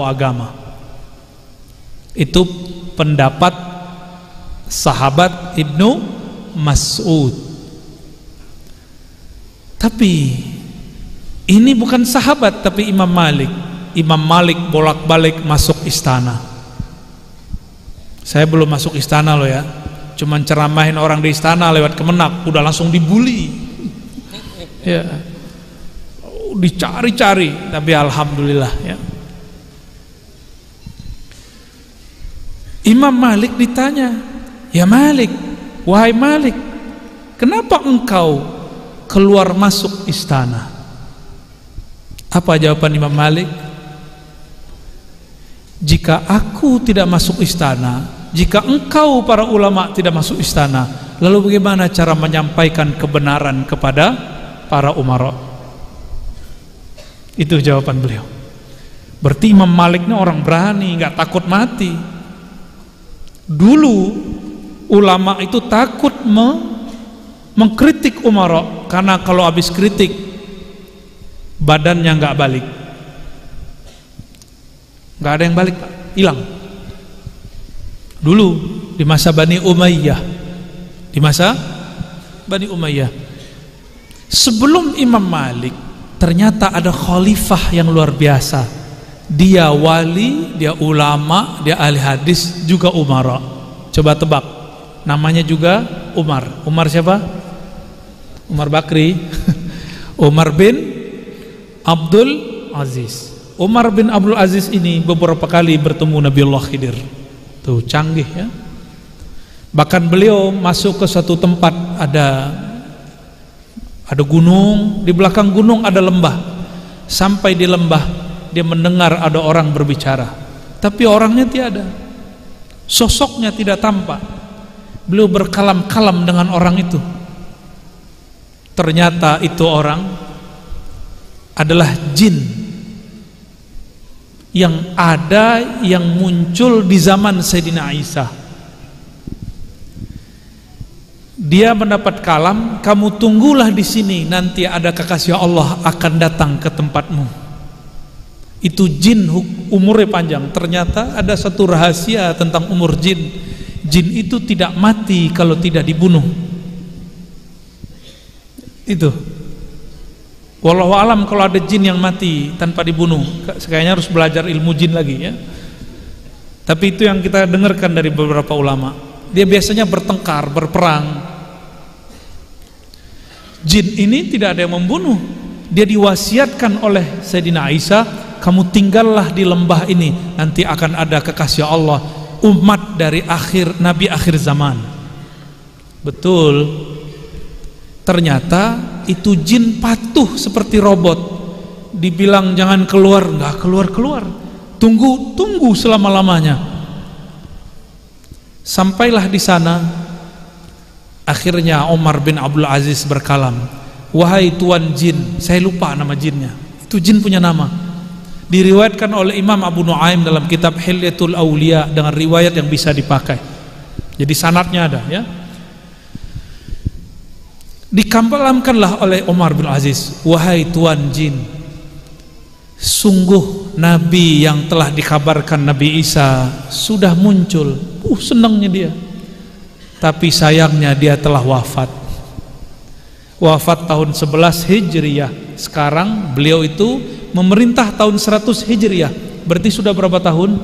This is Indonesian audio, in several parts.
agama. Itu pendapat sahabat Ibnu Mas'ud. Tapi ini bukan sahabat, tapi Imam Malik. Imam Malik bolak-balik masuk istana. Saya belum masuk istana loh ya, cuman ceramahin orang di istana lewat Kemenak, udah langsung dibully ya, dicari-cari. Tapi alhamdulillah ya, Imam Malik ditanya, ya Malik, wahai Malik, kenapa engkau keluar masuk istana? Apa jawaban Imam Malik? Jika aku tidak masuk istana, jika engkau para ulama tidak masuk istana, lalu bagaimana cara menyampaikan kebenaran kepada para umara? Itu jawaban beliau. Berarti Imam Malik ini orang berani, nggak takut mati. Dulu ulama itu takut mengkritik umara, karena kalau habis kritik badannya nggak balik, nggak ada yang balik, Pak, hilang. Dulu di masa Bani Umayyah, di masa Bani Umayyah, sebelum Imam Malik, ternyata ada khalifah yang luar biasa. Dia wali, dia ulama, dia ahli hadis, juga umara. Coba tebak, namanya juga Umar. Umar siapa? Umar Bakri. Umar bin Abdul Aziz. Umar bin Abdul Aziz ini beberapa kali bertemu Nabiullah Khidir. Tuh canggih ya. Bahkan beliau masuk ke satu tempat, ada gunung, di belakang gunung ada lembah. Sampai di lembah dia mendengar ada orang berbicara, tapi orangnya tiada, sosoknya tidak tampak. Beliau berkalam-kalam dengan orang itu. Ternyata itu orang adalah jin yang ada, yang muncul di zaman Sayyidina Isa. Dia mendapat kalam, kamu tunggulah di sini, nanti ada kekasih Allah akan datang ke tempatmu. Itu jin, umurnya panjang. Ternyata ada satu rahasia tentang umur jin. Jin itu tidak mati kalau tidak dibunuh. Itu wallahu alam, kalau ada jin yang mati tanpa dibunuh, kayaknya harus belajar ilmu jin lagi ya. Tapi itu yang kita dengarkan dari beberapa ulama. Dia biasanya bertengkar, berperang. Jin ini tidak ada yang membunuh. Dia diwasiatkan oleh Sayyidina Isa, kamu tinggallah di lembah ini, nanti akan ada kekasih Allah, umat dari akhir nabi akhir zaman. Betul. Ternyata itu jin patuh seperti robot. Dibilang jangan keluar, nggak keluar-keluar. Tunggu selama-lamanya. Sampailah di sana. Akhirnya Umar bin Abdul Aziz berkalam, wahai tuan jin, saya lupa nama jinnya. Itu jin punya nama. Diriwayatkan oleh Imam Abu Nuaim dalam kitab Hilyatul Auliya dengan riwayat yang bisa dipakai. Jadi sanadnya ada ya. Dikalamkanlah oleh Umar bin Aziz, wahai tuan jin, sungguh Nabi yang telah dikabarkan Nabi Isa sudah muncul. Senangnya dia. Tapi sayangnya dia telah wafat. Wafat tahun 11 Hijriyah. Sekarang beliau itu memerintah tahun 100 Hijriyah. Berarti sudah berapa tahun?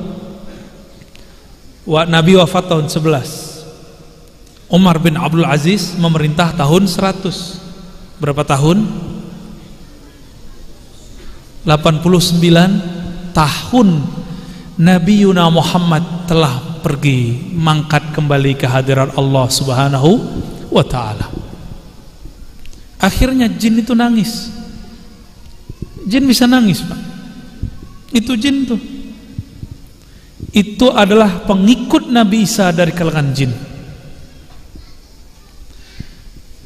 Nabi wafat tahun 11. Umar bin Abdul Aziz memerintah tahun 100. Berapa tahun? 89 tahun Nabi Yuna Muhammad telah pergi mangkat kembali ke hadirat Allah Subhanahu wa ta'ala. Akhirnya jin itu nangis. Jin bisa nangis, Pak. Itu jin tuh. Itu adalah pengikut Nabi Isa dari kalangan jin.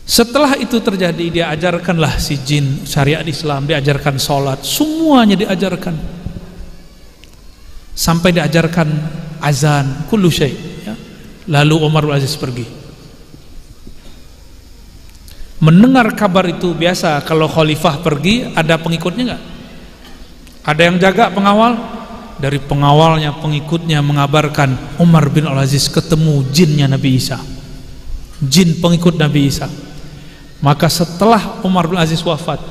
Setelah itu terjadi, dia ajarkanlah si jin syariat Islam, diajarkan sholat, semuanya diajarkan, sampai diajarkan azan, kullu syai ya. Lalu Umar bin Aziz pergi. Mendengar kabar itu, biasa kalau khalifah pergi ada pengikutnya nggak? Ada yang jaga, pengawal? dari pengawalnya, pengikutnya mengabarkan Umar bin Al-Aziz ketemu jinnya Nabi Isa, jin pengikut Nabi Isa. Maka setelah Umar bin Al-Aziz wafat,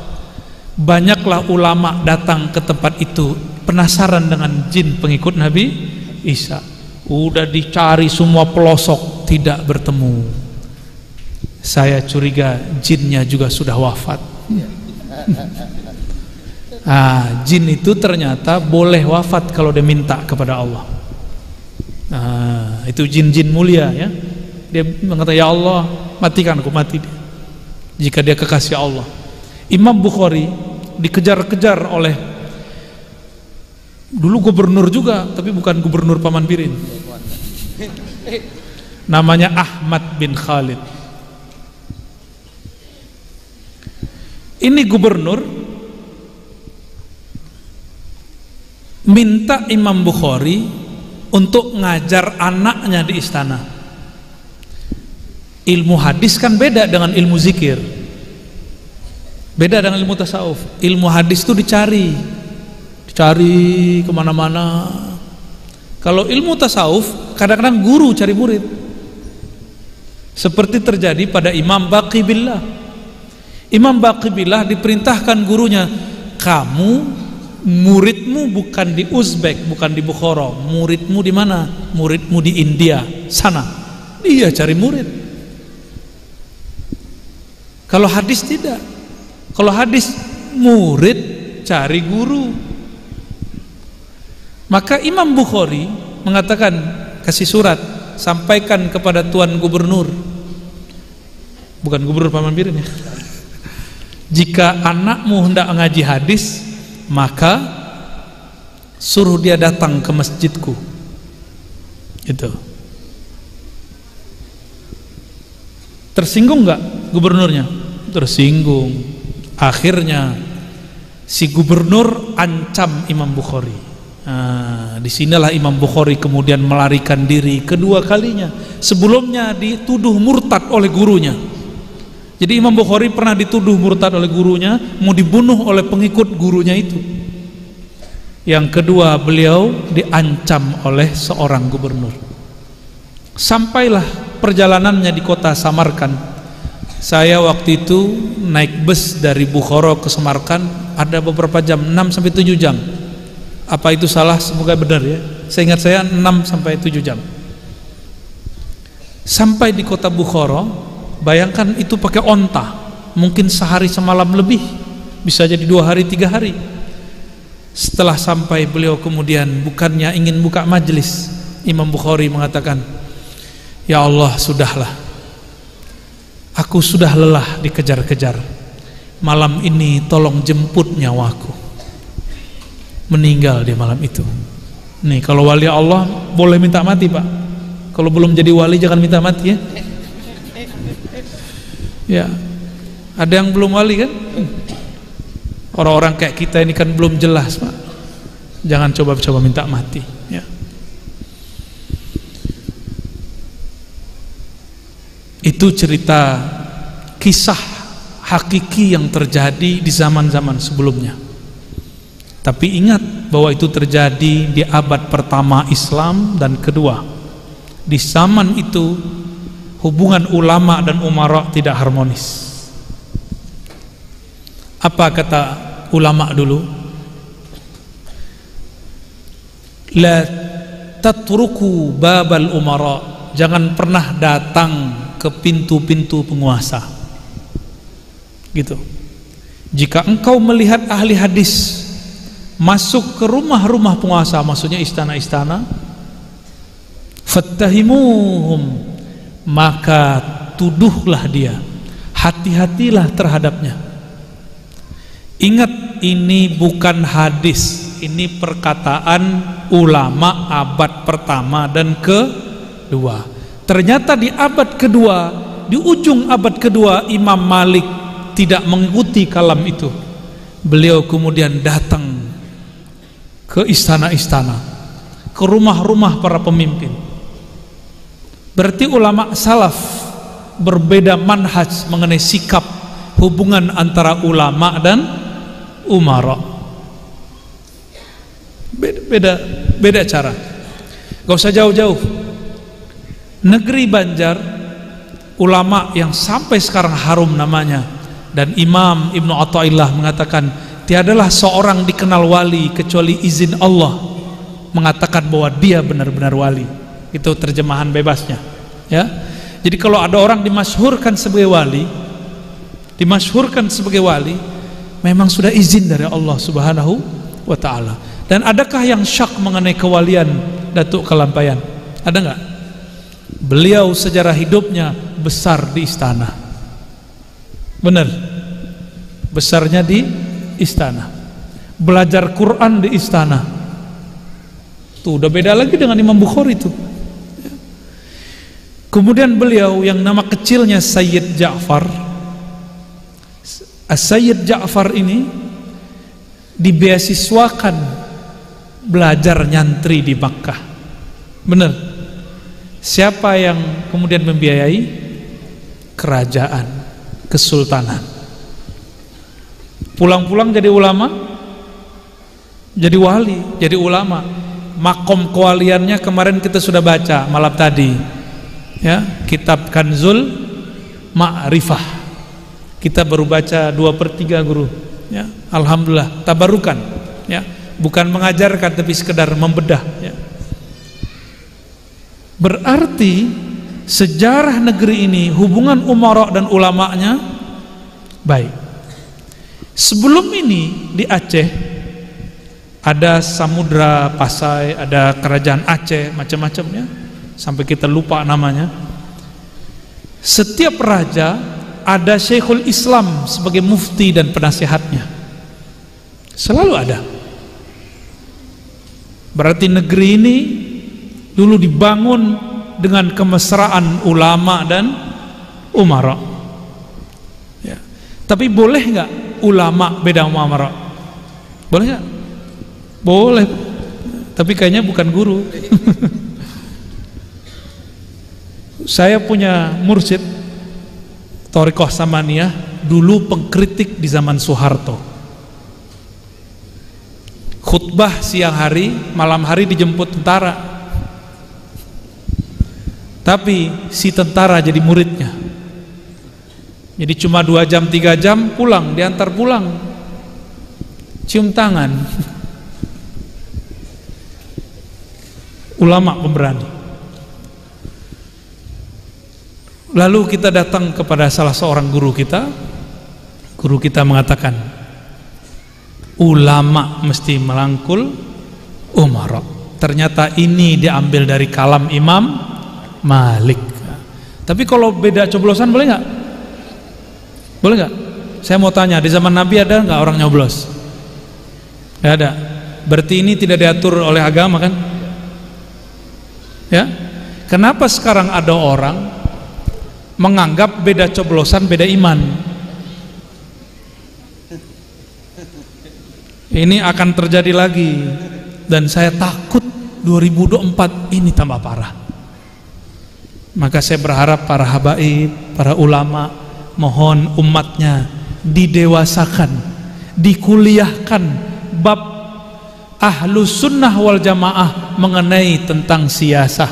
banyaklah ulama datang ke tempat itu penasaran dengan jin pengikut Nabi Isa. Udah dicari semua pelosok, tidak bertemu. Saya curiga jinnya juga sudah wafat. Jin itu ternyata boleh wafat kalau dia minta kepada Allah. Itu jin-jin mulia ya. Dia mengatakan, ya Allah, matikan aku, mati dia, jika dia kekasih Allah. Imam Bukhari dikejar-kejar oleh, dulu gubernur juga, tapi bukan gubernur Paman Birin, namanya Ahmad bin Khalid. Ini gubernur minta Imam Bukhari untuk ngajar anaknya di istana. Ilmu hadis kan beda dengan ilmu zikir, beda dengan ilmu tasawuf. Ilmu hadis itu dicari kemana-mana. Kalau ilmu tasawuf kadang-kadang guru cari murid, seperti terjadi pada Imam Baqi Billah. Imam Baqi Billah diperintahkan gurunya, kamu muridmu bukan di Uzbek, bukan di Bukhara, muridmu di mana? Muridmu di India sana. Dia cari murid. Kalau hadis tidak. Kalau hadis murid cari guru. Maka Imam Bukhari mengatakan, kasih surat, sampaikan kepada Tuan Gubernur, bukan Gubernur Paman Birin ya, jika anakmu hendak ngaji hadis, maka suruh dia datang ke masjidku. Itu. Tersinggung nggak gubernurnya? Tersinggung. Akhirnya si gubernur ancam Imam Bukhari. Disinilah Imam Bukhari kemudian melarikan diri kedua kalinya. Sebelumnya dituduh murtad oleh gurunya. Jadi Imam Bukhari pernah dituduh murtad oleh gurunya, mau dibunuh oleh pengikut gurunya itu. Yang kedua, beliau diancam oleh seorang gubernur. Sampailah perjalanannya di kota Samarkand. Saya waktu itu naik bus dari Bukhara ke Samarkand, ada beberapa jam, 6-7 jam. Apa itu salah? Semoga benar ya. Seingat saya 6-7 jam. Sampai di kota Bukhara, bayangkan itu pakai onta, mungkin sehari semalam lebih, bisa jadi 2 hari 3 hari. Setelah sampai, beliau kemudian bukannya ingin buka majelis, Imam Bukhari mengatakan, ya Allah, sudahlah, aku sudah lelah dikejar-kejar, malam ini tolong jemput nyawaku. Meninggal di malam itu. Nih, kalau wali Allah boleh minta mati Pak, kalau belum jadi wali jangan minta mati ya. Ya, ada yang belum wali kan? Orang-orang kayak kita ini kan belum jelas Pak. Jangan coba-coba minta mati ya. Itu cerita kisah hakiki yang terjadi di zaman-zaman sebelumnya. Tapi ingat bahwa itu terjadi di abad pertama Islam dan kedua. Di zaman itu hubungan ulama dan umara tidak harmonis. Apa kata ulama dulu? La tatruku babal umara, jangan pernah datang ke pintu-pintu penguasa. Gitu. Jika engkau melihat ahli hadis masuk ke rumah-rumah penguasa, maksudnya istana-istana, fattahimuhum, maka tuduhlah dia, hati-hatilah terhadapnya. Ingat, ini bukan hadis, ini perkataan ulama abad pertama dan kedua. Ternyata di abad kedua, di ujung abad kedua, Imam Malik tidak mengikuti kalam itu. Beliau kemudian datang ke istana-istana, ke rumah-rumah para pemimpin. Berarti ulama salaf berbeda manhaj mengenai sikap hubungan antara ulama dan umara. Beda cara. Gak usah jauh-jauh. Negeri Banjar, ulama yang sampai sekarang harum namanya, dan Imam Ibnu Athaillah mengatakan tiadalah seorang dikenal wali kecuali izin Allah mengatakan bahwa dia benar-benar wali. Itu terjemahan bebasnya, ya. Jadi kalau ada orang dimasyhurkan sebagai wali, memang sudah izin dari Allah Subhanahu wa taala. Dan adakah yang syak mengenai kewalian Datuk Kalampayan? Ada enggak? Beliau sejarah hidupnya besar di istana. Benar. Besarnya di istana. Belajar Quran di istana. Tuh udah beda lagi dengan Imam Bukhari itu. Kemudian beliau yang nama kecilnya Sayyid Ja'far. Sayyid Ja'far ini dibeasiswakan belajar nyantri di Makkah. Benar. Siapa yang kemudian membiayai? Kerajaan, kesultanan. Pulang-pulang jadi ulama, jadi wali, jadi ulama. Makom kewaliannya kemarin kita sudah baca malam tadi, ya, kitab Kanzul Ma'rifah. Kita baru baca 2/3 guru, ya. Alhamdulillah, tabarukan, ya. Bukan mengajarkan tapi sekedar membedah, ya. Berarti sejarah negeri ini, hubungan umara dan ulamanya baik. Sebelum ini di Aceh ada Samudra Pasai, ada kerajaan Aceh, macam-macam, ya, sampai kita lupa namanya. Setiap raja ada Syekhul Islam sebagai mufti dan penasihatnya, selalu ada. Berarti negeri ini dulu dibangun dengan kemesraan ulama dan umara, ya. Tapi boleh nggak ulama beda umara? Boleh nggak? Boleh, tapi kayaknya bukan guru. Saya punya mursyid Thariqah Samaniyah, dulu pengkritik di zaman Soeharto. Khutbah siang hari, malam hari dijemput tentara. Tapi si tentara jadi muridnya. Jadi cuma 2 jam 3 jam pulang, diantar pulang. Cium tangan. Ulama pemberani. Lalu kita datang kepada salah seorang guru kita. Guru kita mengatakan, ulama mesti melangkul umara. Ternyata ini diambil dari kalam Imam Malik. Tapi kalau beda coblosan boleh nggak? Boleh nggak? Saya mau tanya, di zaman Nabi ada nggak orang nyoblos? Nggak ada. Berarti ini tidak diatur oleh agama, kan? Ya. Kenapa sekarang ada orang menganggap beda coblosan beda iman? Ini akan terjadi lagi, dan saya takut 2024 ini tambah parah. Maka saya berharap para habaib, para ulama, mohon umatnya didewasakan, dikuliahkan bab Ahlus Sunnah wal Jamaah mengenai tentang siyasah.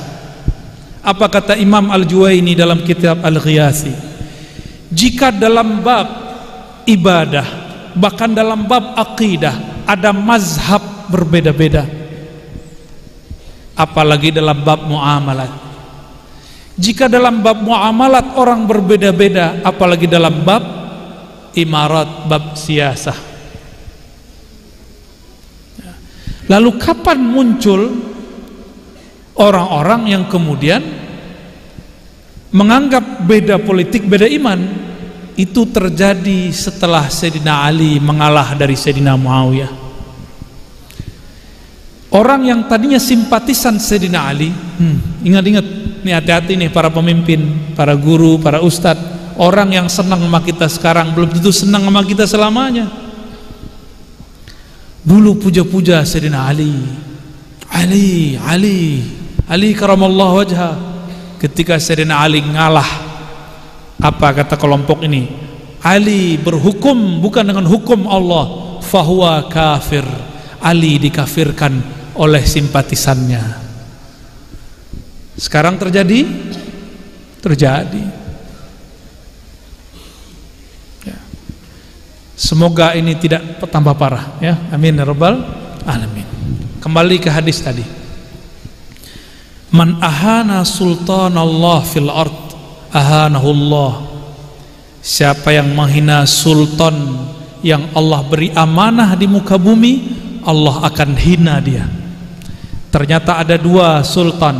Apa kata Imam Al-Juwaini dalam kitab Al-Ghiyasi? Jika dalam bab ibadah, bahkan dalam bab akidah ada mazhab berbeda-beda, apalagi dalam bab muamalat. Jika dalam bab muamalat orang berbeda-beda, apalagi dalam bab imarat, bab siyasah. Lalu kapan muncul orang-orang yang kemudian menganggap beda politik, beda iman? Itu terjadi setelah Sayyidina Ali mengalah dari Sayyidina Muawiyah. Orang yang tadinya simpatisan Sayyidina Ali, ingat-ingat, nih hati-hati nih para pemimpin, para guru, para ustadz. Orang yang senang sama kita sekarang belum tentu senang sama kita selamanya. Dulu puja-puja Sayyidina Ali, Ali karamallahu wajha. Ketika Sayyidina Ali ngalah, apa kata kelompok ini? Ali berhukum bukan dengan hukum Allah, fahuwa kafir. Ali dikafirkan oleh simpatisannya. Sekarang terjadi ya. Semoga ini tidak tambah parah ya. Amin ya rabbal alamin. Kembali ke hadis tadi. Man ahana sultanallah fil ard ahanahullah. Siapa yang menghina sultan yang Allah beri amanah di muka bumi, Allah akan hina dia. Ternyata ada dua sultan,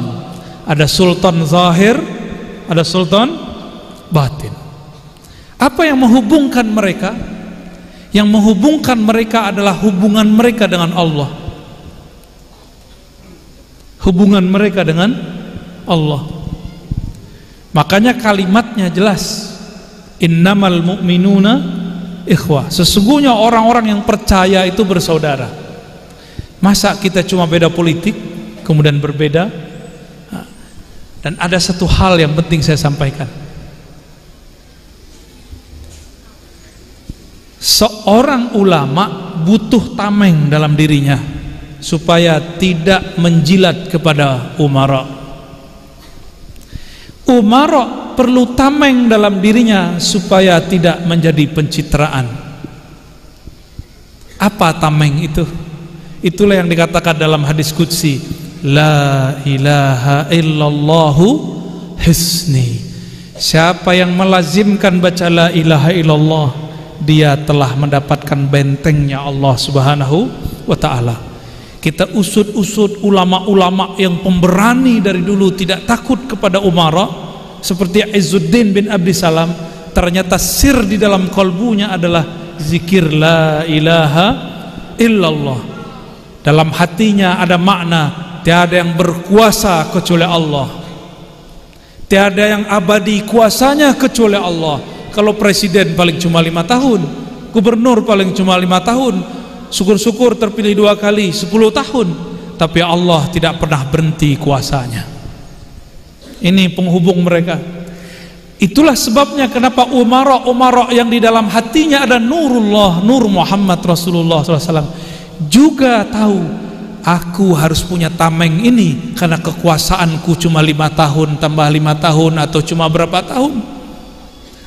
ada sultan zahir, ada sultan batin. Apa yang menghubungkan mereka? Yang menghubungkan mereka adalah hubungan mereka dengan Allah. Hubungan mereka dengan Allah. Makanya kalimatnya jelas, innamal mu'minuna ikhwah. Sesungguhnya orang-orang yang percaya itu bersaudara. Masa kita cuma beda politik kemudian berbeda? Dan ada satu hal yang penting saya sampaikan. Seorang ulama butuh tameng dalam dirinya supaya tidak menjilat kepada umara. Umara perlu tameng dalam dirinya supaya tidak menjadi pencitraan. Apa tameng itu? Itulah yang dikatakan dalam hadis qudsi, la ilaha illallahu hisni. Siapa yang melazimkan baca la ilaha illallah, dia telah mendapatkan bentengnya Allah Subhanahu wa ta'ala. Kita usut-usut ulama-ulama yang pemberani dari dulu, tidak takut kepada umara, seperti Izzuddin bin Abdi Salam. Ternyata sir di dalam kalbunya adalah zikir la ilaha illallah. Dalam hatinya ada makna, tiada yang berkuasa kecuali Allah, tiada yang abadi kuasanya kecuali Allah. Kalau presiden paling cuma 5 tahun, gubernur paling cuma 5 tahun, syukur-syukur terpilih 2 kali 10 tahun, tapi Allah tidak pernah berhenti kuasanya. Ini penghubung mereka. Itulah sebabnya kenapa umara yang di dalam hatinya ada nurullah, nur Muhammad Rasulullah SAW, juga tahu, aku harus punya tameng ini karena kekuasaanku cuma 5 tahun tambah 5 tahun atau cuma berapa tahun.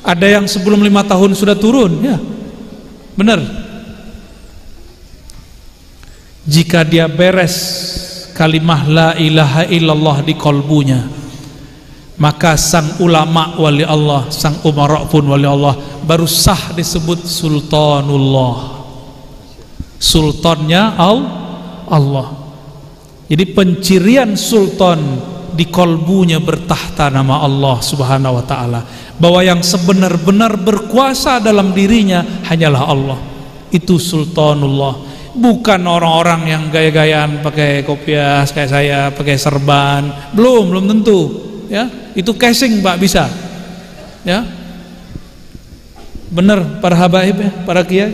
Ada yang sebelum 5 tahun sudah turun, ya benar. Jika dia beres kalimah la ilaha illallah di kalbunya, maka sang ulama wali Allah, sang umara pun wali Allah, baru sah disebut sultanullah. Sultannya Allah. Jadi pencirian sultan di kalbunya bertahta nama Allah Subhanahu wa ta'ala, bahwa yang sebenar-benar berkuasa dalam dirinya hanyalah Allah. Itu sultanullah, bukan orang-orang yang gaya-gayaan pakai kopiah kayak saya, pakai serban. Belum tentu ya. Itu casing Pak, bisa ya. Benar para habaib ya, para kiai.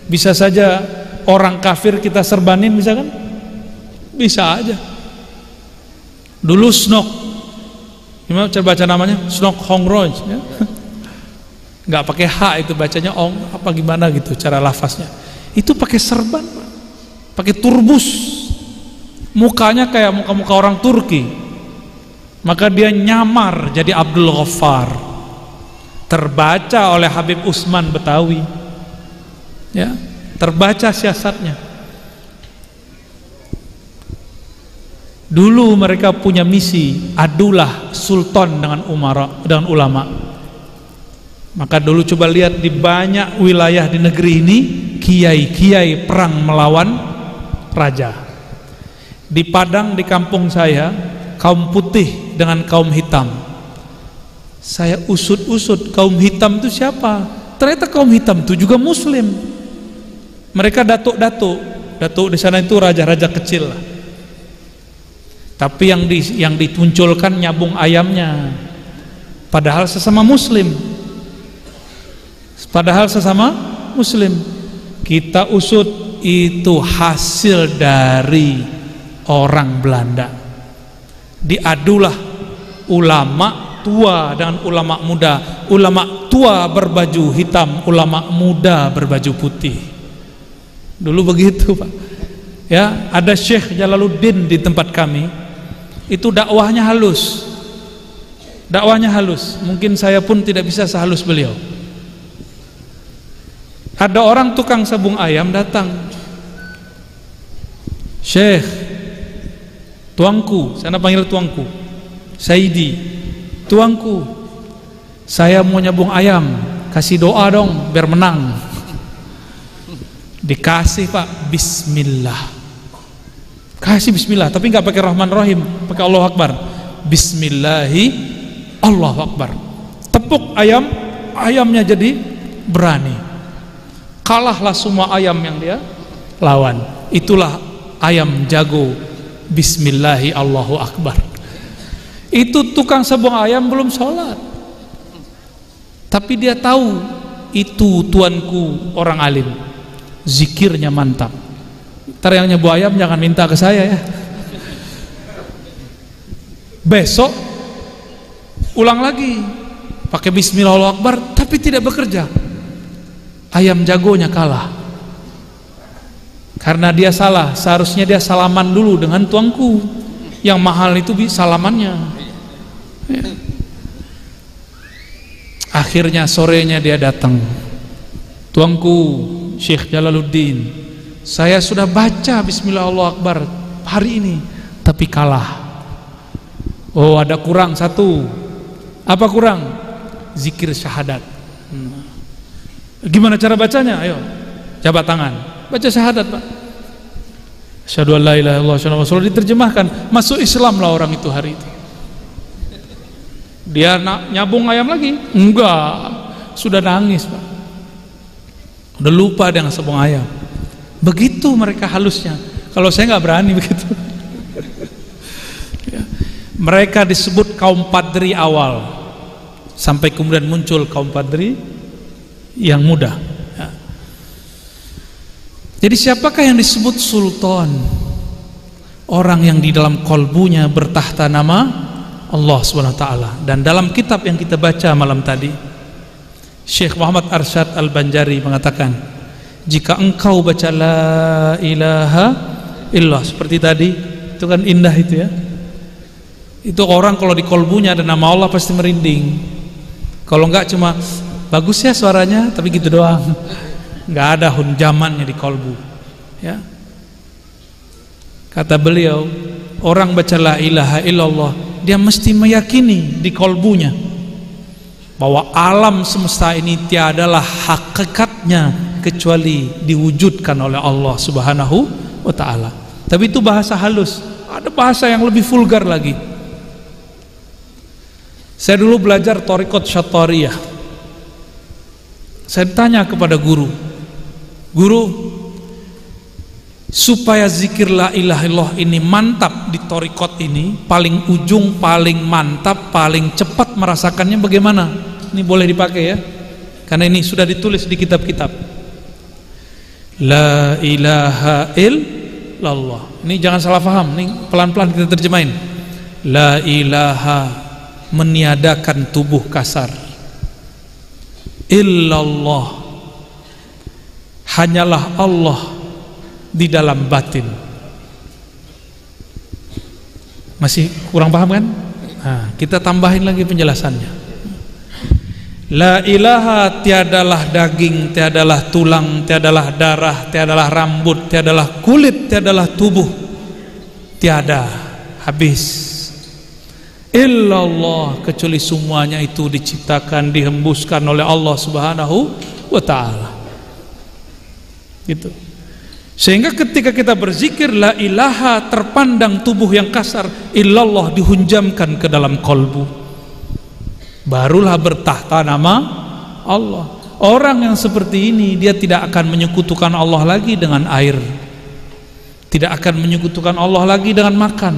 Bisa saja orang kafir kita serbanin, bisa kan? Bisa aja. Dulu Snok, gimana cara baca namanya? Snok Hongroj ya? Nggak pakai H itu, bacanya Ong apa gimana gitu cara lafaznya. Itu pakai serban Pak, pakai turbus, mukanya kayak muka-muka orang Turki. Maka dia nyamar jadi Abdul Ghaffar, terbaca oleh Habib Usman Betawi ya, terbaca siasatnya. Dulu mereka punya misi, adulah sultan dengan umara, dengan ulama. Maka dulu coba lihat di banyak wilayah di negeri ini, kiai-kiai perang melawan raja. Di Padang, di kampung saya, kaum putih dengan kaum hitam. Saya usut-usut, kaum hitam itu siapa? Ternyata kaum hitam itu juga muslim. Mereka datuk-datuk di sana itu raja-raja kecil lah. Tapi yang ditunculkan nyabung ayamnya, padahal sesama muslim. Kita usut, itu hasil dari orang Belanda. Diadulah ulama tua dengan ulama muda, ulama tua berbaju hitam, ulama muda berbaju putih. Dulu begitu Pak. Ya, ada Syekh Jalaluddin di tempat kami. Itu dakwahnya halus. Dakwahnya halus. Mungkin saya pun tidak bisa sehalus beliau. Ada orang tukang sabung ayam datang. Syekh, tuangku, saya panggil tuangku, Saidi, tuangku, saya mau nyabung ayam, kasih doa dong biar menang. Dikasih Pak, bismillah. Kasih bismillah, tapi nggak pakai Rahman Rahim, pakai Allahu Akbar. Bismillahi, Allahu Akbar. Tepuk ayam, ayamnya jadi berani. Kalahlah semua ayam yang dia lawan. Itulah ayam jago. Bismillahi, Allahu Akbar. Itu tukang sabung ayam belum sholat, tapi dia tahu itu tuanku orang alim, zikirnya mantap. Ntar yang nyebu ayam jangan minta ke saya ya. Besok ulang lagi pakai bismillah Allahu Akbar, tapi tidak bekerja. Ayam jagonya kalah karena dia salah. Seharusnya dia salaman dulu dengan tuangku yang mahal itu salamannya ya. Akhirnya sorenya dia datang, tuangku Syekh Jalaluddin, saya sudah baca bismillah Allahu Akbar hari ini tapi kalah. Oh, ada kurang satu. Apa kurang? Zikir syahadat. Gimana cara bacanya? Ayo, jabat tangan, baca syahadat Pak. Asyhadu an la ilaha illallah, asyhadu anna Muhammadar Rasulullah. Diterjemahkan, masuk Islam lah orang itu hari itu. Dia nyabung ayam lagi? Enggak, sudah nangis Pak, udah lupa dengan sabung ayam. Begitu mereka halusnya. Kalau saya nggak berani begitu. Ya. Mereka disebut kaum padri awal, sampai kemudian muncul kaum padri yang mudah ya. Jadi siapakah yang disebut sultan? Orang yang di dalam kolbunya bertahta nama Allah SWT. Dan dalam kitab yang kita baca malam tadi, Syekh Muhammad Arsyad Al-Banjari mengatakan, jika engkau baca la ilaha illallah seperti tadi, itu kan indah itu ya. Itu orang kalau di kolbunya ada nama Allah pasti merinding. Kalau enggak cuma bagus ya suaranya, tapi gitu doang, nggak ada hunjamannya di kolbu ya. Kata beliau, orang baca la ilaha illallah, dia mesti meyakini di kolbunya bahwa alam semesta ini tiadalah hakikatnya kecuali diwujudkan oleh Allah Subhanahu wa ta'ala. Tapi itu bahasa halus. Ada bahasa yang lebih vulgar lagi. Saya dulu belajar Thariqat Syattariyah. Saya tanya kepada guru, supaya zikir la ilaha illallah ini mantap di thariqat ini, paling ujung, paling mantap, paling cepat merasakannya bagaimana? Ini boleh dipakai ya, karena ini sudah ditulis di kitab-kitab. La ilaha illallah. Ini jangan salah paham, ini pelan-pelan kita terjemahin. La ilaha, meniadakan tubuh kasar. Illallah, hanyalah Allah di dalam batin. Masih kurang paham kan? Nah, kita tambahin lagi penjelasannya. La ilaha, tiadalah daging, tiadalah tulang, tiadalah darah, tiadalah rambut, tiadalah kulit, tiadalah tubuh, tiada, habis. Illallah, kecuali semuanya itu diciptakan, dihembuskan oleh Allah Subhanahu wa ta'ala. Gitu. Sehingga ketika kita berzikir la ilaha, terpandang tubuh yang kasar, illallah dihunjamkan ke dalam kolbu, barulah bertahta nama Allah. Orang yang seperti ini, dia tidak akan menyekutukan Allah lagi dengan air, tidak akan menyekutukan Allah lagi dengan makan,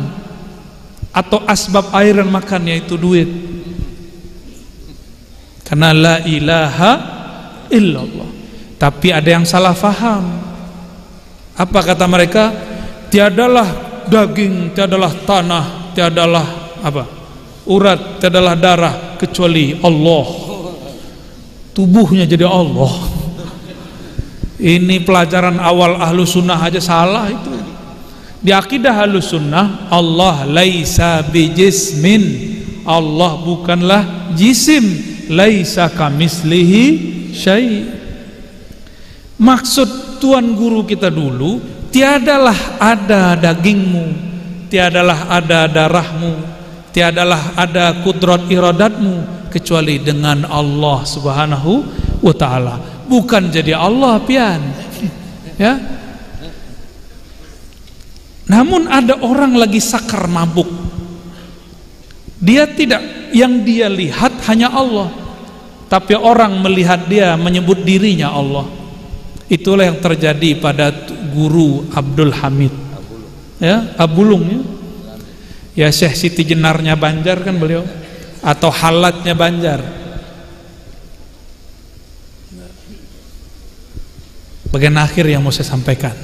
atau asbab air dan makan, yaitu duit. Karena la ilaha illallah. Tapi ada yang salah faham. Apa kata mereka? Tiadalah daging, tiadalah tanah, tiadalah apa? Urat, tiadalah darah kecuali Allah. Tubuhnya jadi Allah. Ini pelajaran awal ahlu sunnah aja salah itu. Di akidah Ahlussunnah, Allah laisa bijismin, Allah bukanlah jisim, laisa kamislihi syai'. Maksud tuan guru kita dulu, tiadalah ada dagingmu, tiadalah ada darahmu, tiadalah ada kudrat iradatmu kecuali dengan Allah Subhanahu wa ta'ala. Bukan jadi Allah pian. Ya. Namun ada orang lagi sakar mabuk, dia tidak, yang dia lihat hanya Allah, tapi orang melihat dia menyebut dirinya Allah. Itulah yang terjadi pada guru Abdul Hamid, ya, Abulung, ya, ya Syekh Siti Jenarnya Banjar kan beliau, atau Halatnya Banjar. Bagian akhir yang mau saya sampaikan.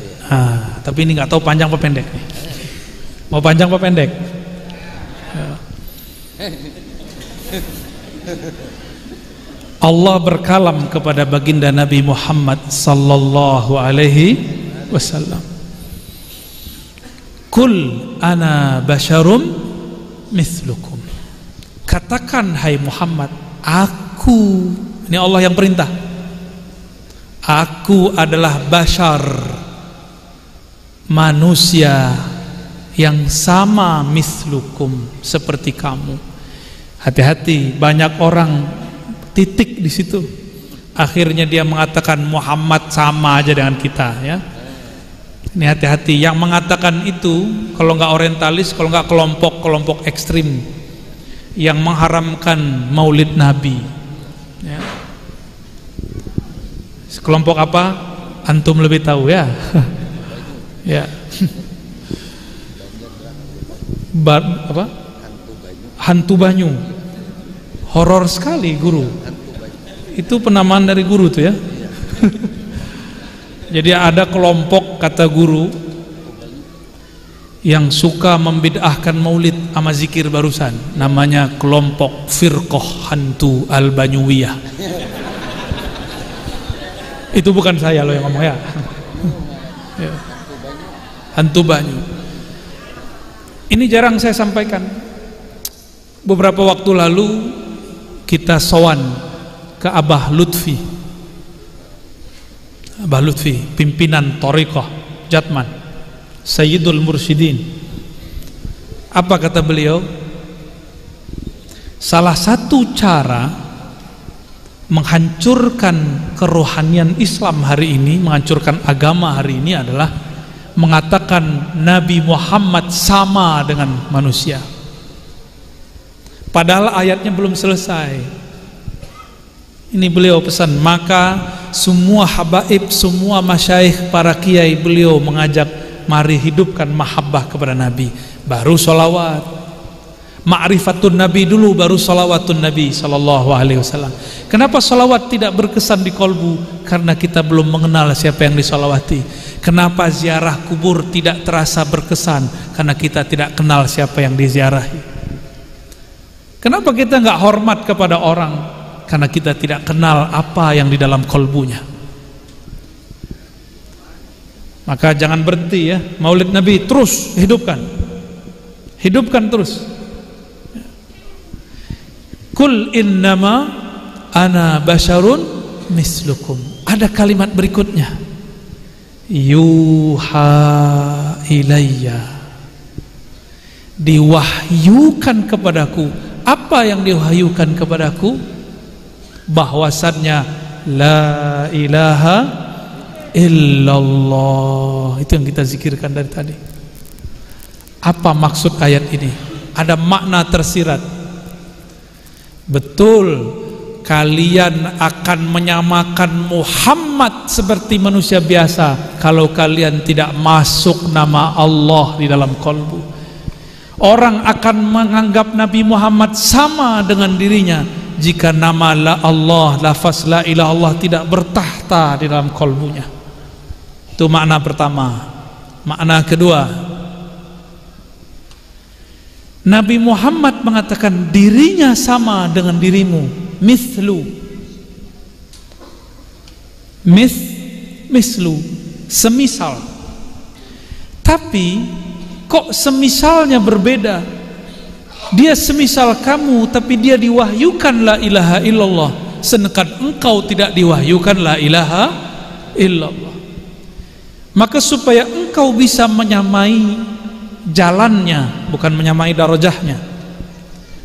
Tapi ini nggak tahu panjang apa pendek nih. Mau panjang apa pendek? Ya. Allah berkalam kepada baginda Nabi Muhammad sallallahu alaihi wasallam. Kul ana basyarum mithlukum. Katakan hai Muhammad, aku, ini Allah yang perintah, aku adalah bashar, manusia yang sama, mislukum, seperti kamu. Hati-hati, banyak orang titik di situ, akhirnya dia mengatakan Muhammad sama aja dengan kita, ya. Ini hati-hati, yang mengatakan itu kalau nggak orientalis, kalau nggak kelompok ekstrim yang mengharamkan maulid Nabi, ya. Kelompok apa? Antum lebih tahu, ya. Ya. Apa? Hantu Banyu. Horor sekali guru. Itu penamaan dari guru tuh, ya. Jadi ada kelompok, kata guru, yang suka membid'ahkan maulid sama zikir barusan. Namanya kelompok Firqah Hantu Al-Banyuwiyah. Itu bukan saya loh yang ngomong, ya. Ya. Hantu Banyu. Ini jarang saya sampaikan. Beberapa waktu lalu kita sowan ke Abah Lutfi. Abah Lutfi, pimpinan Thariqah Jatman, Sayyidul Mursyidin. Apa kata beliau? Salah satu cara menghancurkan kerohanian Islam hari ini, menghancurkan agama hari ini adalah mengatakan Nabi Muhammad sama dengan manusia. Padahal ayatnya belum selesai. Ini beliau pesan, maka semua habaib, semua masyaikh, para kiai beliau mengajak, mari hidupkan mahabbah kepada Nabi, baru sholawat. Ma'rifatun Nabi dulu, baru sholawatun Nabi sallallahu alaihi wasallam. Kenapa sholawat tidak berkesan di kolbu? Karena kita belum mengenal siapa yang disolawati. Kenapa ziarah kubur tidak terasa berkesan? Karena kita tidak kenal siapa yang diziarahi. Kenapa kita nggak hormat kepada orang? Karena kita tidak kenal apa yang di dalam kolbunya. Maka jangan berhenti, ya. Maulid Nabi terus hidupkan. Hidupkan terus. Kul innama ana basyarun mislukum. Ada kalimat berikutnya, yuha ilayya, diwahyukan kepadaku. Apa yang diwahyukan kepadaku? Bahwasannya la ilaha illallah. Itu yang kita zikirkan dari tadi. Apa maksud ayat ini? Ada makna tersirat. Betul, kalian akan menyamakan Muhammad seperti manusia biasa kalau kalian tidak masuk nama Allah di dalam kolbu. Orang akan menganggap Nabi Muhammad sama dengan dirinya jika nama la Allah, lafaz la ilaha Allah tidak bertahta di dalam kolbunya. Itu makna pertama. Makna kedua, Nabi Muhammad mengatakan dirinya sama dengan dirimu, mislu, semisal. Tapi kok semisalnya berbeda? Dia semisal kamu, tapi dia diwahyukan la ilaha illallah, sedangkan engkau tidak diwahyukan la ilaha illallah. Maka supaya engkau bisa menyamai jalannya, bukan menyamai darajahnya,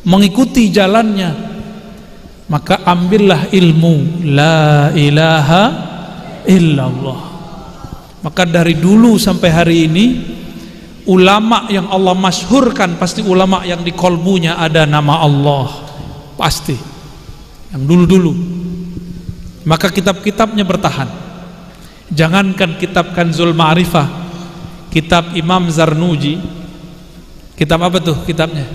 mengikuti jalannya, maka ambillah ilmu la ilaha illallah. Maka dari dulu sampai hari ini, ulama yang Allah masyhurkan pasti ulama yang di kolbunya ada nama Allah, pasti yang dulu-dulu. Maka kitab-kitabnya bertahan. Jangankan kitab Kanzul Ma'rifah, kitab Imam Zarnuji, kitab apa tuh kitabnya?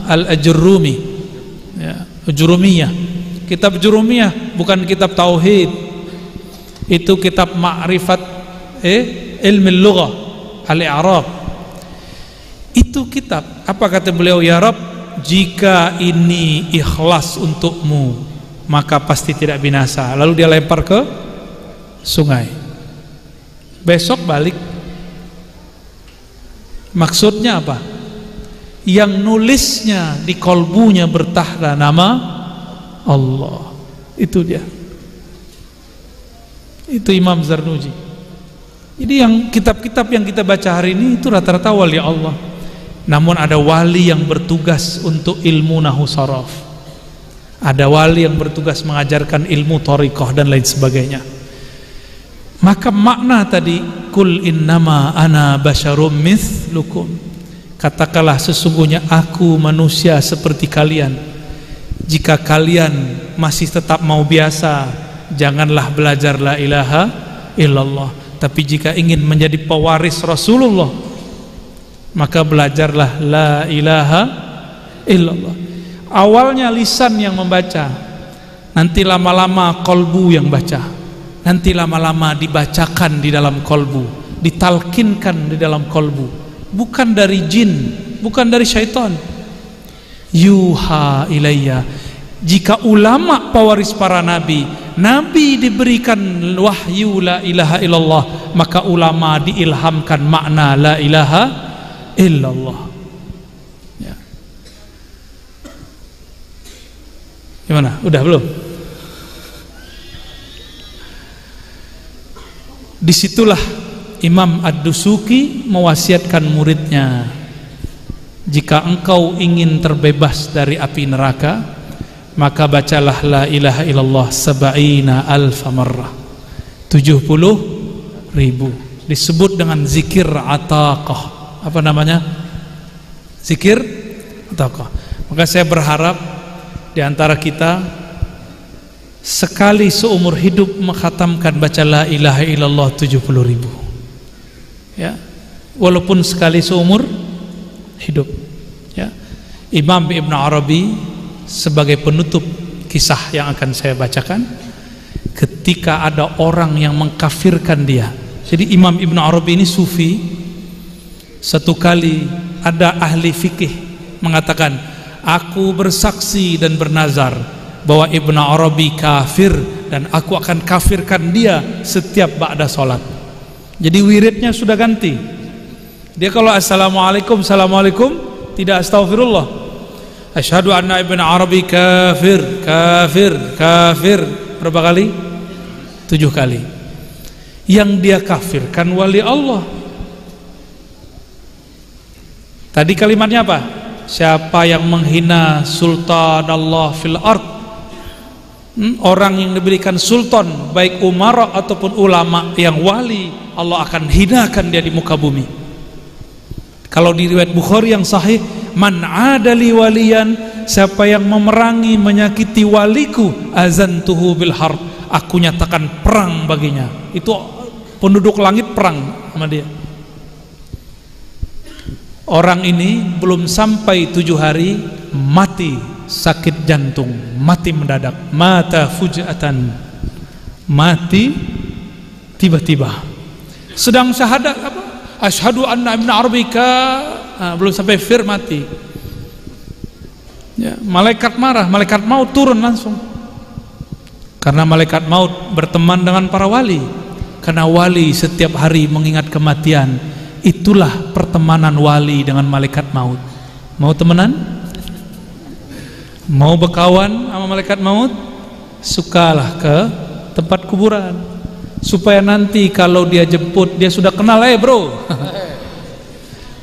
Al-Ajurrumi, ya, Jurumiyah. Kitab Jurumiyah bukan kitab tauhid, itu kitab ma'rifat ilmu lughah, al-i'rab. Itu kitab apa kata beliau? Ya Rabb, jika ini ikhlas untukmu, maka pasti tidak binasa. Lalu dia lempar ke sungai. Besok balik. Maksudnya apa? Yang nulisnya di kolbunya bertahta nama Allah. Itu dia. Itu Imam Zarnuji. Jadi yang kitab-kitab yang kita baca hari ini itu rata-rata wali Allah. Namun ada wali yang bertugas untuk ilmu nahwu saraf. Ada wali yang bertugas mengajarkan ilmu thariqah dan lain sebagainya. Maka makna tadi kul innama ana basyarum mithlukum, katakanlah sesungguhnya aku manusia seperti kalian. Jika kalian masih tetap mau biasa, janganlah belajar la ilaha illallah. Tapi jika ingin menjadi pewaris Rasulullah, maka belajarlah la ilaha illallah. Awalnya lisan yang membaca, nanti lama-lama kolbu yang baca, nanti lama-lama dibacakan di dalam kolbu, ditalkinkan di dalam kolbu. Bukan dari jin, bukan dari syaitan. Yuha ilayya. Jika ulama pewaris para nabi, nabi diberikan wahyu la ilaha illallah, maka ulama diilhamkan makna la ilaha illallah. Ya. Gimana? Udah belum? Disitulah Imam Ad-Dusuki mewasiatkan muridnya, jika engkau ingin terbebas dari api neraka, maka bacalah la ilaha illallah sab'ina alfa marrah, 70.000. Disebut dengan zikir ataqah. Apa namanya? Zikir ataqah. Maka saya berharap di antara kita sekali seumur hidup mengkhatamkan baca la ilaha illallah 70.000. Ya, walaupun sekali seumur hidup. Ya, Imam Ibn Arabi sebagai penutup kisah yang akan saya bacakan, ketika ada orang yang mengkafirkan dia. Jadi Imam Ibn Arabi ini sufi. Satu kali ada ahli fikih mengatakan, aku bersaksi dan bernazar bahwa Ibn Arabi kafir dan aku akan kafirkan dia setiap ba'da salat. Jadi wiridnya sudah ganti. Dia kalau assalamualaikum, assalamualaikum, tidak astaghfirullah. Asyhadu anna Ibn Arabi kafir, kafir, kafir. Berapa kali? 7 kali. Yang dia kafirkan wali Allah. Tadi kalimatnya apa? Siapa yang menghina sultan Allah fil ard, orang yang diberikan sultan, baik umara ataupun ulama yang wali, Allah akan hinakan dia di muka bumi. Kalau di riwayat Bukhari yang sahih, man adali waliyan, siapa yang memerangi menyakiti waliku, azantuhu bil harb, aku nyatakan perang baginya. Itu penduduk langit perang sama dia. Orang ini belum sampai 7 hari mati sakit jantung, mati mendadak, mata fujatan, mati tiba-tiba. Sedang syahadat apa? Asyhadu anna Ibn Arabi belum sampai fir mati. Ya, malaikat marah, malaikat maut turun langsung. Karena malaikat maut berteman dengan para wali. Karena wali setiap hari mengingat kematian. Itulah pertemanan wali dengan malaikat maut. Mau temenan? Mau berkawan sama malaikat maut? Sukalah ke tempat kuburan, supaya nanti kalau dia jemput, dia sudah kenal. Bro,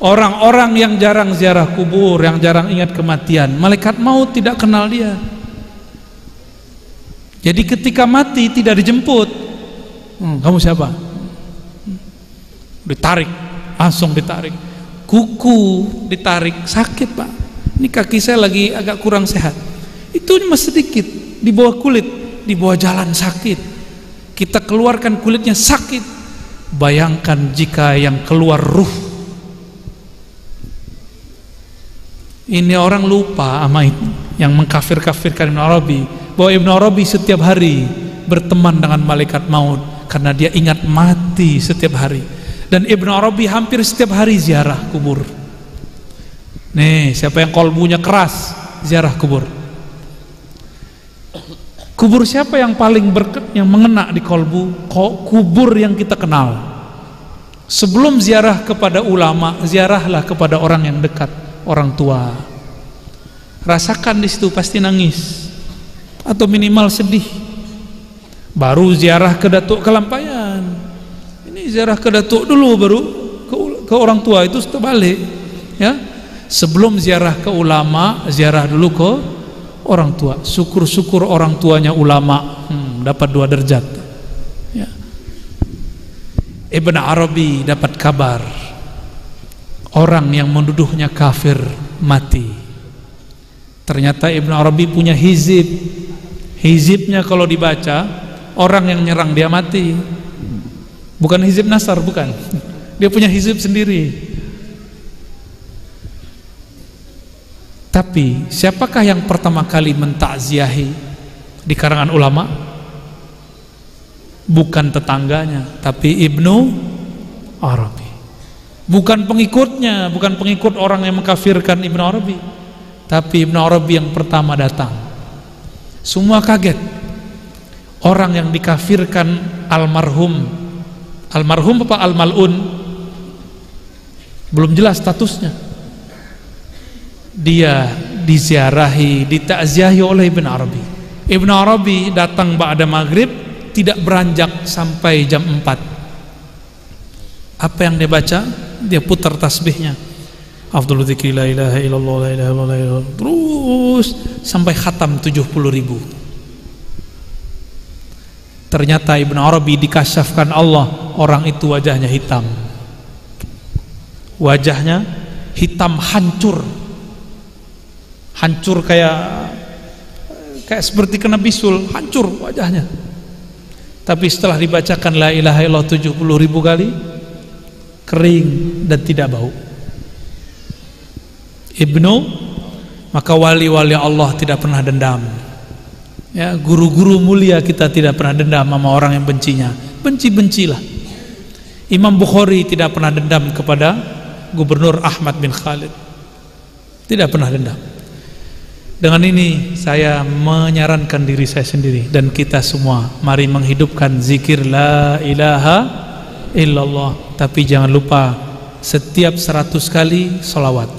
orang-orang yang jarang ziarah kubur, yang jarang ingat kematian, malaikat maut tidak kenal dia. Jadi ketika mati tidak dijemput. Kamu siapa? Ditarik, langsung ditarik. Kuku ditarik, sakit pak. Ini kaki saya lagi agak kurang sehat. Itu cuma sedikit, di bawah kulit, di bawah jalan sakit. Kita keluarkan kulitnya sakit. Bayangkan jika yang keluar ruh. Ini orang lupa sama itu, yang mengkafir-kafirkan Ibn Arabi, bahwa Ibn Arabi setiap hari berteman dengan malaikat maut karena dia ingat mati setiap hari. Dan Ibn Arabi hampir setiap hari ziarah kubur. Nih, siapa yang kolbunya keras, ziarah kubur. Kubur siapa yang paling yang mengena di kolbu? Kubur yang kita kenal. Sebelum ziarah kepada ulama, ziarahlah kepada orang yang dekat, orang tua. Rasakan di situ pasti nangis atau minimal sedih. Baru ziarah ke Datuk Kelampayan. Ini ziarah ke Datuk dulu, baru ke orang tua itu setelah balik. Ya, sebelum ziarah ke ulama, ziarah dulu ke orang tua. Syukur-syukur orang tuanya ulama, dapat 2 derajat. Ya. Ibn Arabi dapat kabar orang yang menuduhnya kafir mati. Ternyata Ibn Arabi punya hizib. Hizibnya kalau dibaca, orang yang nyerang dia mati. Bukan hizib Nasar, bukan. Dia punya hizib sendiri. Tapi siapakah yang pertama kali mentakziahi di karangan ulama? Bukan tetangganya, tapi Ibnu Arabi. Bukan pengikutnya, bukan pengikut orang yang mengkafirkan Ibnu Arabi, tapi Ibnu Arabi yang pertama datang. Semua kaget. Orang yang dikafirkan almarhum apa almalun, belum jelas statusnya. Dia diziarahi, ditakziahi oleh Ibn Arabi. Ibn Arabi datang ba'da maghrib, tidak beranjak sampai jam 4. Apa yang dia baca? Dia putar tasbihnya. Afdhalu dzikri la ilaha illallah la ilaha illallah, terus sampai khatam 70.000. Ternyata Ibn Arabi dikasyafkan Allah, orang itu wajahnya hitam. Wajahnya hitam hancur. Hancur kayak seperti kena bisul, hancur wajahnya. Tapi setelah dibacakan la ilaha illallah 70.000 kali, kering dan tidak bau. Maka wali-wali Allah tidak pernah dendam. Ya, guru-guru mulia kita tidak pernah dendam sama orang yang bencinya. Benci-bencilah. Imam Bukhari tidak pernah dendam kepada Gubernur Ahmad bin Khalid. Tidak pernah dendam. Dengan ini saya menyarankan diri saya sendiri dan kita semua, mari menghidupkan zikir la ilaha illallah. Tapi jangan lupa setiap 100 kali sholawat.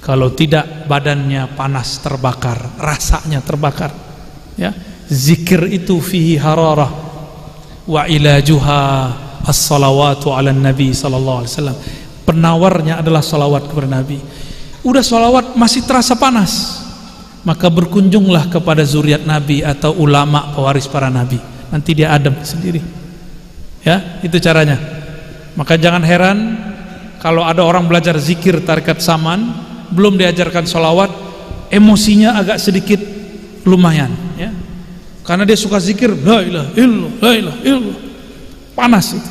Kalau tidak, badannya panas, terbakar, rasanya terbakar. Ya, zikir itu fihi hararah wa ilajuha as-salawatu ala nabi sallallahu alaihi wasallam. Penawarnya adalah salawat kepada Nabi. Udah salawat masih terasa panas, maka berkunjunglah kepada zuriat Nabi atau ulama pewaris para Nabi. Nanti dia adem sendiri. Ya, itu caranya. Maka jangan heran kalau ada orang belajar zikir tarekat Saman, belum diajarkan sholawat, emosinya agak sedikit lumayan, ya, karena dia suka zikir la ilaha illallah, la ilaha illallah, panas itu,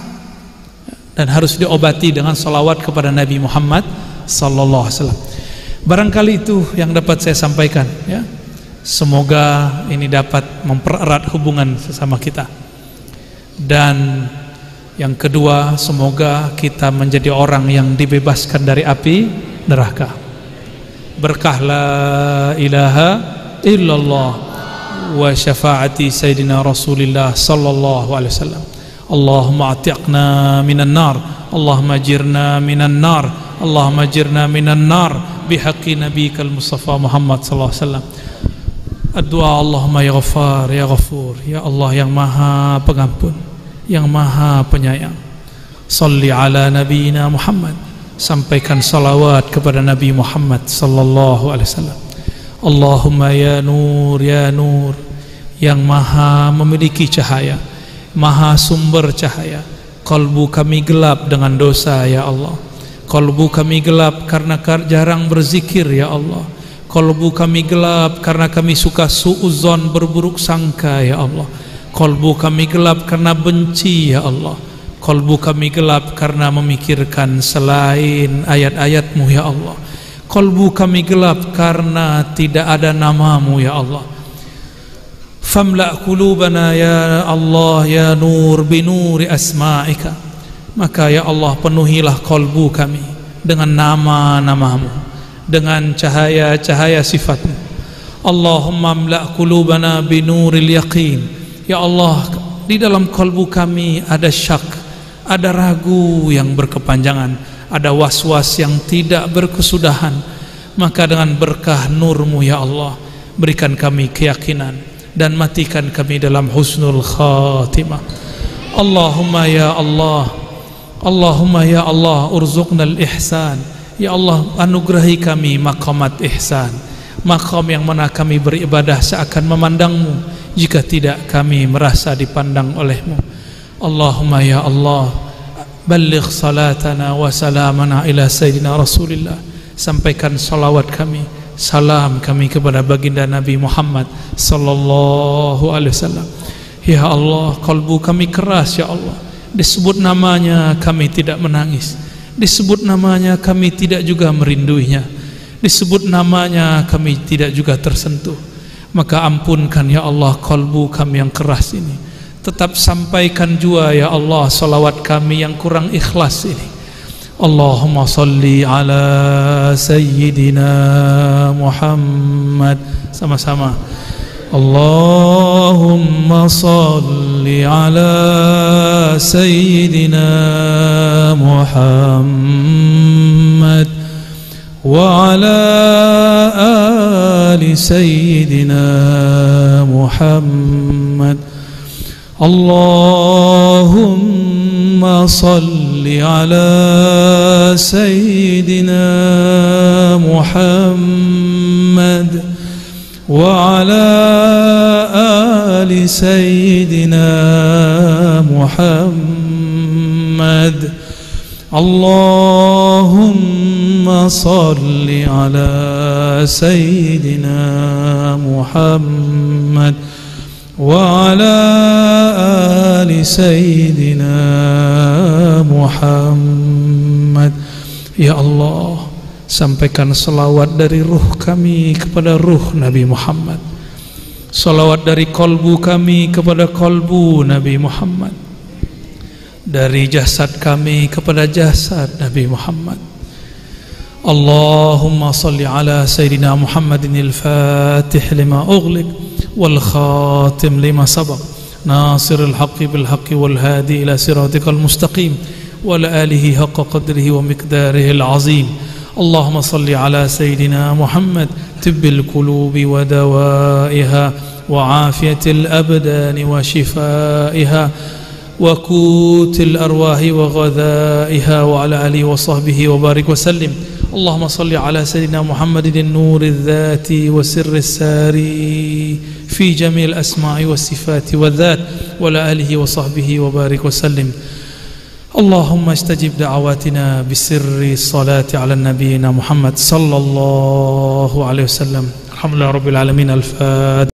dan harus diobati dengan sholawat kepada Nabi Muhammad sallallahu alaihi wasallam. Barangkali itu yang dapat saya sampaikan, ya. Semoga ini dapat mempererat hubungan sesama kita. Dan yang kedua, semoga kita menjadi orang yang dibebaskan dari api neraka. Berkah la ilaha illallah wa syafaati sayyidina Rasulillah sallallahu alaihi wasallam Allahumma atiqna minan nar, Allahumma jirna minan nar, Allahumma jirna minan nar bihaqqi nabiyikal Mustafa Muhammad sallallahu alaihi wasallam. Doa Allahumma ya Ghaffar ya Ghafur, ya Allah yang Maha Pengampun, yang Maha Penyayang. Salli ala nabiyina Muhammad, sampaikan salawat kepada Nabi Muhammad sallallahu alaihi wasallam. Allahumma ya Nur, yang Maha memiliki cahaya, Maha sumber cahaya. Kalbu kami gelap dengan dosa ya Allah. Kalbu kami gelap karena jarang berzikir ya Allah. Kalbu kami gelap karena kami suka suudzon, berburuk sangka ya Allah. Kalbu kami gelap karena benci ya Allah. Kalbu kami gelap karena memikirkan selain ayat-ayat-Mu ya Allah. Kalbu kami gelap karena tidak ada nama-Mu ya Allah. Famla' qulubana ya Allah ya Nur binuri asma'ika. Maka ya Allah penuhilah kalbu kami dengan nama-nama-Mu, dengan cahaya-cahaya sifat-Mu. Allahumma amla' qulubana binuril yaqin. Ya Allah, di dalam kalbu kami ada syak, ada ragu yang berkepanjangan, ada was-was yang tidak berkesudahan. Maka dengan berkah nur-Mu ya Allah, berikan kami keyakinan dan matikan kami dalam husnul khatimah. Allahumma ya Allah, Allahumma ya Allah, urzuqnal ihsan. Ya Allah, anugerahi kami maqamat ihsan, maqam yang mana kami beribadah seakan memandang-Mu, jika tidak kami merasa dipandang oleh-Mu. Allahumma ya Allah, balligh salatana wa salamana ila sayyidina Rasulillah. Sampaikan salawat kami, salam kami kepada baginda Nabi Muhammad sallallahu alaihi wasallam. Ya Allah, kalbu kami keras ya Allah. Disebut namanya kami tidak menangis, disebut namanya kami tidak juga merinduinya, disebut namanya kami tidak juga tersentuh. Maka ampunkan ya Allah kalbu kami yang keras ini. Tetap sampaikan juga ya Allah salawat kami yang kurang ikhlas ini. Allahumma salli ala sayyidina Muhammad. Sama-sama. Allahumma salli ala sayyidina Muhammad wa ala ali sayyidina Muhammad. Allahumma salli ala sayyidina Muhammad wa ala ali sayyidina Muhammad. Allahumma salli ala sayyidina Muhammad wa ala ali sayyidina Muhammad. Ya Allah, sampaikan salawat dari ruh kami kepada ruh Nabi Muhammad, salawat dari kalbu kami kepada kalbu Nabi Muhammad, dari jasad kami kepada jasad Nabi Muhammad. Allahumma salli ala sayyidina Muhammadin al-fatih lima ughliq wal khatim lima sabaq nasiril haqqi bil haqqi wal hadi ila siratikal mustaqim wa ala alihi haqqa qadrihi wa miqdarihi al-azim. اللهم صل على سيدنا محمد طب القلوب ودوائها وعافية الأبدان وشفائها وقوت الأرواح وغذائها وعلى آله وصحبه وبارك وسلم. اللهم صل على سيدنا محمد النور الذات وسر الساري في جميع الأسماء والصفات والذات وعلى آله وصحبه وبارك وسلم. اللهم استجب دعواتنا بسر الصلاة على نبينا محمد صلى الله عليه وسلم. الحمد لله رب العالمين. الفاتحة.